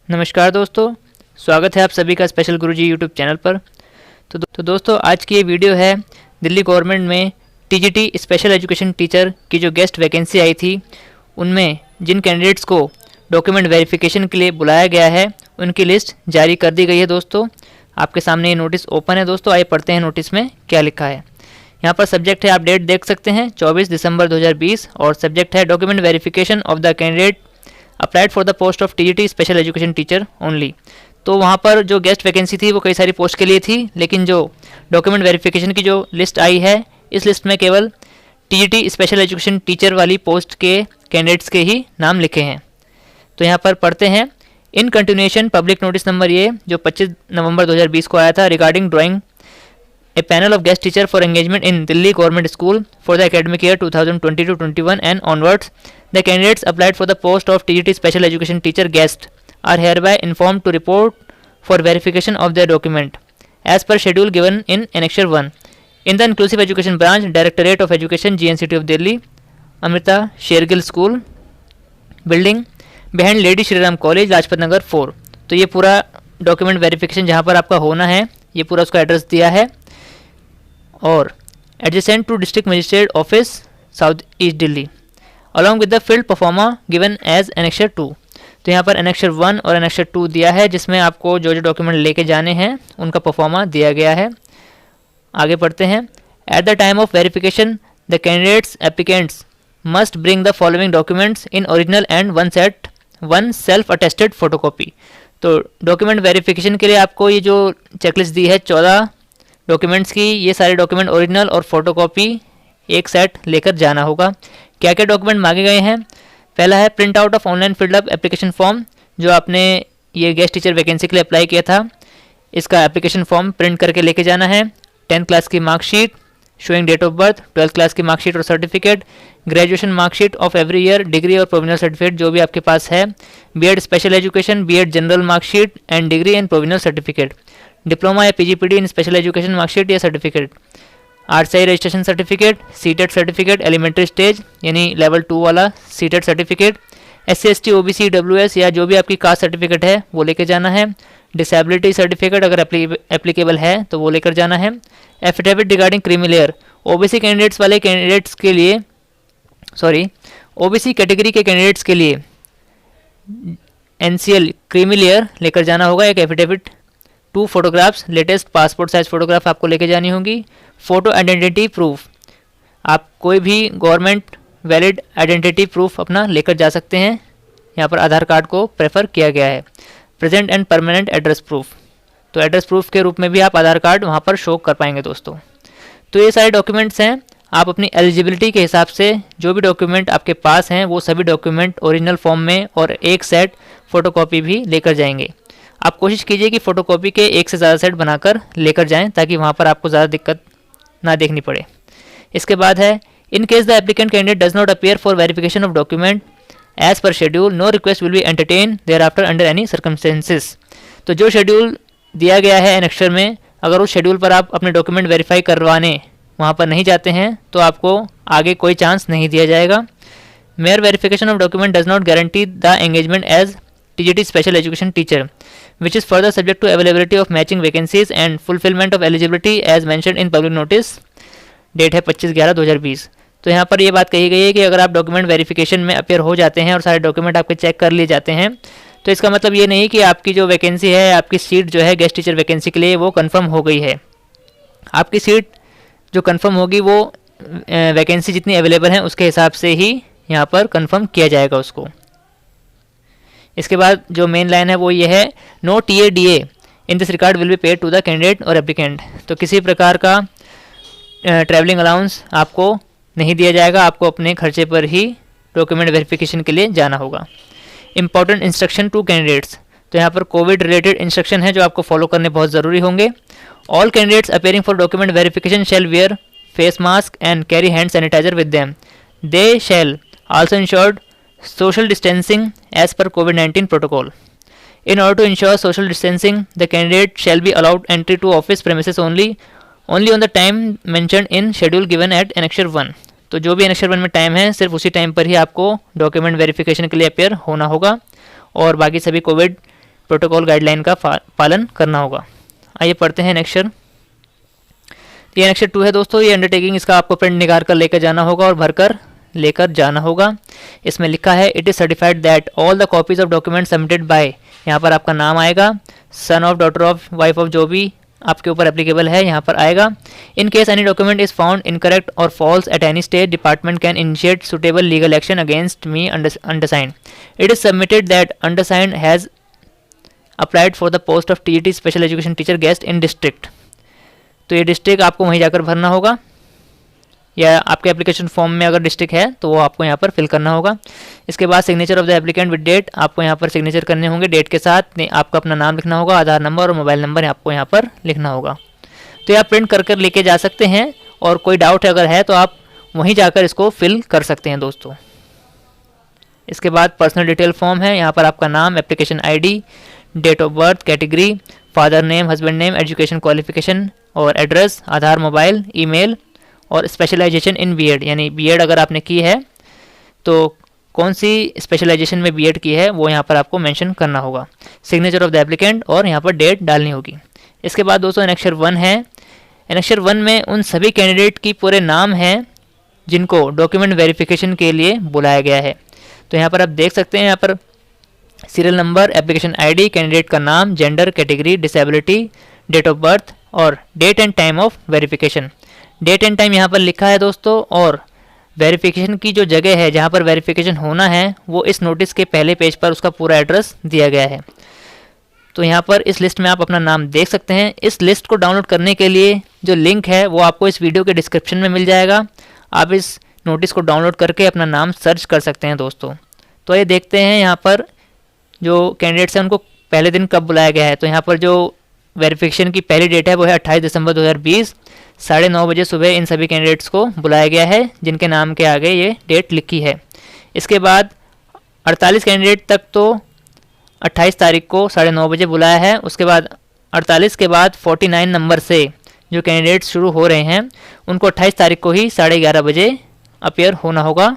नमस्कार दोस्तों, स्वागत है आप सभी का स्पेशल गुरुजी यूट्यूब चैनल पर। तो दोस्तों, आज की ये वीडियो है दिल्ली गवर्नमेंट में टीजीटी स्पेशल एजुकेशन टीचर की जो गेस्ट वैकेंसी आई थी, उनमें जिन कैंडिडेट्स को डॉक्यूमेंट वेरिफिकेशन के लिए बुलाया गया है उनकी लिस्ट जारी कर दी गई है। दोस्तों, आपके सामने ये नोटिस ओपन है। दोस्तों, आइए पढ़ते हैं नोटिस में क्या लिखा है। यहाँ पर सब्जेक्ट है, आप डेट देख सकते हैं 24 दिसंबर 2020, और सब्जेक्ट है document verification of the candidate applied for the post of TGT special education teacher only. तो वहाँ पर जो गेस्ट वैकेंसी थी वो कई सारी पोस्ट के लिए थी, लेकिन जो डॉक्यूमेंट वेरिफिकेशन की जो लिस्ट आई है, इस लिस्ट में केवल टीजीटी स्पेशल एजुकेशन टीचर वाली पोस्ट के कैंडिडेट्स के ही नाम लिखे हैं। तो यहाँ पर पढ़ते हैं। In continuation public notice number ये जो 25 नवंबर 2020 को आया था regarding drawing a panel of guest teacher for engagement in Delhi Government School for the academic year 2020-21 and onwards. The candidates applied for the post of TGT Special Education Teacher guest are hereby informed to report for verification of their document as per schedule given in Annexure 1 in the Inclusive Education Branch, Directorate of Education, GNCT of Delhi, Amrita Shergill School, Building behind Lady Shri Ram College, Lajpat Nagar 4। तो ये पूरा document verification जहाँ पर आपका होना है, ये पूरा उसका एड्रेस दिया है, और adjacent to district magistrate office south east Delhi along with the field proforma given as annexure 2। तो यहाँ पर एनेक्शर 1 और एनेक्शर 2 दिया है, जिसमें आपको जो जो डॉक्यूमेंट लेके जाने हैं उनका परफॉर्मा दिया गया है। आगे पढ़ते हैं। At the time of verification the candidates applicants must bring the following documents in original and one self attested photocopy. तो डॉक्यूमेंट वेरिफिकेशन के लिए आपको ये जो चेकलिस्ट दी है 14 डॉक्यूमेंट्स की, ये सारे डॉक्यूमेंट ओरिजिनल और फोटोकॉपी एक सेट लेकर जाना होगा। क्या क्या डॉक्यूमेंट मांगे गए हैं? पहला है print out of online filled up application form, जो आपने ये गेस्ट टीचर वैकेंसी के लिए अप्लाई किया था, इसका एप्लीकेशन फॉर्म प्रिंट करके लेके जाना है। 10th क्लास की marksheet showing date of birth, 12th class की मार्कशीट और certificate, graduation marksheet of every year, degree और प्रोविजनल सर्टिफिकेट जो भी आपके पास है, BEd special education, BEd general marksheet and degree and provisional certificate, diploma या PGPD in special education marksheet या certificate, RCI registration certificate, CTET certificate elementary stage यानी level 2 वाला CTET certificate, SC ST OBC WS या जो भी आपकी caste certificate है वो लेकर जाना है, डिसेबिलिटी सर्टिफिकेट अगर एप्लीकेबल है तो वो लेकर जाना है, affidavit regarding creamy layer OBC candidates वाले कैंडिडेट्स के लिए ओबीसी कैटेगरी के कैंडिडेट्स के लिए एनसीएल क्रीमी लेयर लेकर जाना होगा, एक affidavit, 2 photographs, latest passport size photograph आपको लेके जानी होगी, फोटो आइडेंटिटी प्रूफ, आप कोई भी गवर्नमेंट वैलिड आइडेंटिटी प्रूफ अपना लेकर जा सकते हैं, यहाँ पर आधार कार्ड को प्रेफर किया गया है, present and permanent address proof, तो एड्रेस प्रूफ के रूप में भी आप आधार कार्ड वहाँ पर शो कर पाएंगे दोस्तों। तो ये सारे डॉक्यूमेंट्स हैं, आप अपनी एलिजिबिलिटी के हिसाब से जो भी डॉक्यूमेंट आपके पास हैं वो सभी डॉक्यूमेंट ओरिजिनल फॉर्म में और एक सेट फोटोकॉपी भी लेकर जाएंगे। आप कोशिश कीजिए कि फ़ोटोकॉपी के एक से ज़्यादा सेट बनाकर लेकर जाएं, ताकि वहाँ पर आपको ज़्यादा दिक्कत ना देखनी पड़े। इसके बाद है in case the applicant candidate does not appear for verification of document as per schedule, no request will be entertain thereafter under any circumstances. तो जो शेड्यूल दिया गया है एनेक्शर में, अगर उस शेड्यूल पर आप अपने डॉक्यूमेंट वेरीफाई करवाने वहाँ पर नहीं जाते हैं तो आपको आगे कोई चांस नहीं दिया जाएगा। Mere verification of document does not guarantee the engagement as TGT Special Education Teacher, which is further subject to availability of matching vacancies and fulfillment of eligibility as mentioned in public notice। Date है 25/11/2020। तो यहाँ पर ये बात कही गई है कि अगर आप डॉक्यूमेंट वेरिफिकेशन में अपेयर हो जाते हैं और सारे डॉक्यूमेंट आपके चेक कर लिए जाते हैं, तो इसका मतलब ये नहीं कि आपकी जो वैकेंसी है, आपकी सीट जो है गेस्ट टीचर वैकेंसी के लिए वो कन्फर्म हो गई है। आपकी सीट जो कन्फर्म होगी वो वैकेंसी जितनी अवेलेबल है उसके हिसाब से ही यहाँ पर कन्फर्म किया जाएगा उसको। इसके बाद जो मेन लाइन है वो ये है, no TADA in this regard will be paid to the candidate और एप्लीकेंट। तो किसी प्रकार का ट्रैवलिंग अलाउंस आपको नहीं दिया जाएगा, आपको अपने खर्चे पर ही डॉक्यूमेंट वेरिफिकेशन के लिए जाना होगा। इंपॉर्टेंट इंस्ट्रक्शन टू कैंडिडेट्स, तो यहाँ पर कोविड रिलेटेड इंस्ट्रक्शन है जो आपको फॉलो करने बहुत ज़रूरी होंगे। All candidates appearing for document verification shall wear face mask and carry hand sanitizer with them. They shall also ensured social distancing as per COVID-19 protocol. In order to ensure social distancing, the candidate shall be allowed entry to office premises only on the time mentioned in schedule given at Annexure 1। तो जो भी Annexure 1 में time है सिर्फ उसी time पर ही आपको document verification के लिए अपेयर होना होगा, और बाकी सभी कोविड प्रोटोकॉल गाइडलाइन का पालन करना होगा। आइए पढ़ते हैं नेक्स्ट। ये नेक्स्ट 2 है दोस्तों, ये अंडरटेकिंग, इसका आपको प्रिंट निकाल कर लेकर जाना होगा और भरकर लेकर जाना होगा। इसमें लिखा है it is certified that all the copies of document submitted by, यहाँ पर आपका नाम आएगा, son of, daughter of, wife of, जो भी आपके ऊपर एप्लीकेबल है यहाँ पर आएगा। In case any document is found incorrect और false at any stage, department can initiate suitable legal action against me undersigned. It is submitted that undersigned has applied for the post of TGT special education teacher guest in district. तो ये district आपको वहीं जाकर भरना होगा, या आपके application form में अगर डिस्ट्रिक्ट है तो वो आपको यहाँ पर फिल करना होगा। इसके बाद signature of the applicant with date, आपको यहाँ पर सिग्नेचर करने होंगे डेट के साथ, आपका अपना नाम लिखना होगा, आधार नंबर और मोबाइल नंबर आपको यहाँ पर लिखना होगा। तो आप प्रिंट कर लेके जा सकते हैं, और कोई डाउट अगर है तो आप वहीं जाकर इसको फिल कर सकते हैं दोस्तों। इसके बाद पर्सनल डिटेल फॉर्म है, यहाँ पर आपका नाम, application ID, date of birth, category, father name, husband name, education qualification और एड्रेस, आधार, मोबाइल, ईमेल और स्पेशलाइजेशन इन बीएड, यानी बीएड अगर आपने की है तो कौन सी स्पेशलाइजेशन में बीएड की है वो यहाँ पर आपको मेंशन करना होगा। सिग्नेचर ऑफ द एप्लीकेंट और यहाँ पर डेट डालनी होगी। इसके बाद दोस्तों एनेक्सर 1 है। एनेक्सर 1 में उन सभी कैंडिडेट की पूरे नाम हैं जिनको डॉक्यूमेंट वेरिफिकेशन के लिए बुलाया गया है। तो यहाँ पर आप देख सकते हैं, यहाँ पर serial number, application ID, candidate का नाम, gender, category, disability, date of birth और date and time of verification. Date and time यहाँ पर लिखा है दोस्तों, और वेरिफिकेशन की जो जगह है जहाँ पर वेरिफिकेशन होना है वो इस नोटिस के पहले पेज पर उसका पूरा एड्रेस दिया गया है। तो यहाँ पर इस लिस्ट में आप अपना नाम देख सकते हैं। इस लिस्ट को डाउनलोड करने के लिए जो लिंक है वो आपको इस वीडियो के डिस्क्रिप्शन में मिल जाएगा। आप इस नोटिस को डाउनलोड करके अपना नाम सर्च कर सकते हैं दोस्तों। तो ये देखते हैं यहाँ पर जो कैंडिडेट्स हैं उनको पहले दिन कब बुलाया गया है। तो यहाँ पर जो वेरिफिकेशन की पहली डेट है वो है 28 दिसंबर 2020, 9:30 बजे सुबह इन सभी कैंडिडेट्स को बुलाया गया है जिनके नाम के आगे ये डेट लिखी है। इसके बाद 48 कैंडिडेट तक तो 28 तारीख को 9:30 बजे बुलाया है। उसके बाद 48 के बाद 49 नंबर से जो कैंडिडेट्स शुरू हो रहे हैं उनको 28 तारीख को ही 11:30 बजे अपीयर होना होगा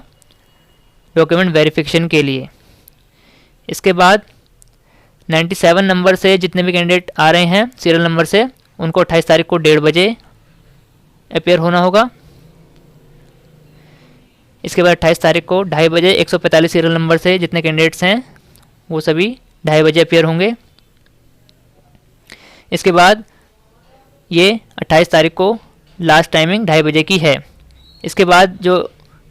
डॉक्यूमेंट वेरिफिकेशन के लिए। इसके बाद 97 नंबर से जितने भी कैंडिडेट आ रहे हैं सीरियल नंबर से उनको 28 तारीख को 1:30 बजे अपीयर होना होगा। इसके बाद 28 तारीख को 2:30 बजे 145 सीरियल नंबर से जितने कैंडिडेट्स हैं वो सभी 2:30 बजे अपीयर होंगे। इसके बाद ये 28 तारीख को लास्ट टाइमिंग 2:30 बजे की है। इसके बाद जो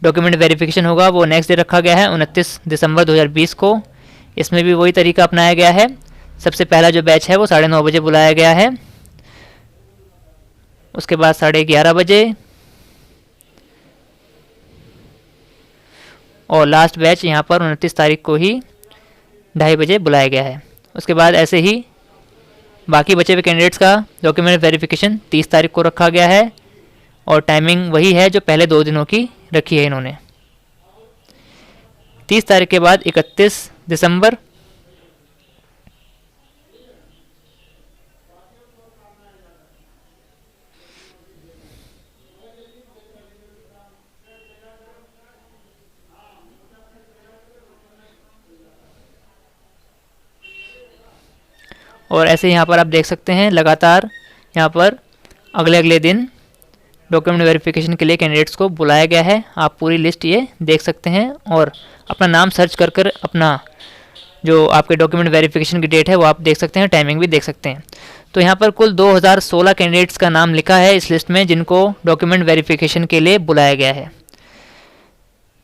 डॉक्यूमेंट वेरिफिकेशन होगा वो नेक्स्ट डे रखा गया है 29 दिसंबर 2020 को। इसमें भी वही तरीका अपनाया गया है। सबसे पहला जो बैच है वो 9:30 बजे बुलाया गया है, उसके बाद 11:30 बजे और लास्ट बैच यहाँ पर 29 तारीख को ही 2:30 बजे बुलाया गया है। उसके बाद ऐसे ही बाकी बचे हुए कैंडिडेट्स का डॉक्यूमेंट वेरिफिकेशन 30 तारीख को रखा गया है और टाइमिंग वही है जो पहले 2 दिनों की रखी है इन्होंने। 30 तारीख के बाद 31 दिसंबर और ऐसे यहाँ पर आप देख सकते हैं लगातार यहाँ पर अगले दिन डॉक्यूमेंट वेरिफिकेशन के लिए कैंडिडेट्स को बुलाया गया है। आप पूरी लिस्ट ये देख सकते हैं और अपना नाम सर्च कर अपना जो आपके डॉक्यूमेंट वेरिफिकेशन की डेट है वो आप देख सकते हैं, टाइमिंग भी देख सकते हैं। तो यहाँ पर कुल 2016 कैंडिडेट्स का नाम लिखा है इस लिस्ट में जिनको डॉक्यूमेंट वेरिफिकेशन के लिए बुलाया गया है।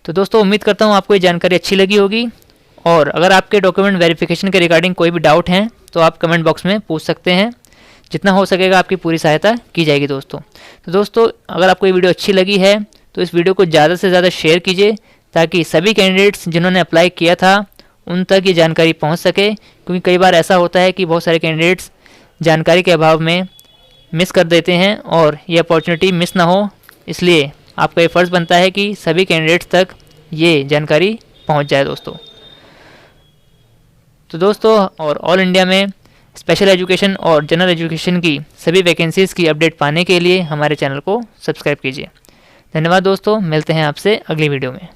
तो दोस्तों उम्मीद करता हूँ आपको ये जानकारी अच्छी लगी होगी, और अगर आपके डॉक्यूमेंट वेरिफिकेशन के रिगार्डिंग कोई भी डाउट हैं तो आप कमेंट बॉक्स में पूछ सकते हैं। जितना हो सकेगा आपकी पूरी सहायता की जाएगी दोस्तों। तो दोस्तों अगर आपको ये वीडियो अच्छी लगी है तो इस वीडियो को ज़्यादा से ज़्यादा शेयर कीजिए ताकि सभी कैंडिडेट्स जिन्होंने अप्लाई किया था उन तक ये जानकारी पहुंच सके, क्योंकि कई बार ऐसा होता है कि बहुत सारे कैंडिडेट्स जानकारी के अभाव में मिस कर देते हैं और ये अपॉर्चुनिटी मिस ना हो, इसलिए आपका ये फ़र्ज़ बनता है कि सभी कैंडिडेट्स तक ये जानकारी पहुंच जाए दोस्तों। तो दोस्तों और ऑल इंडिया में स्पेशल एजुकेशन और जनरल एजुकेशन की सभी वैकेंसीज़ की अपडेट पाने के लिए हमारे चैनल को सब्सक्राइब कीजिए। धन्यवाद दोस्तों, मिलते हैं आपसे अगली वीडियो में।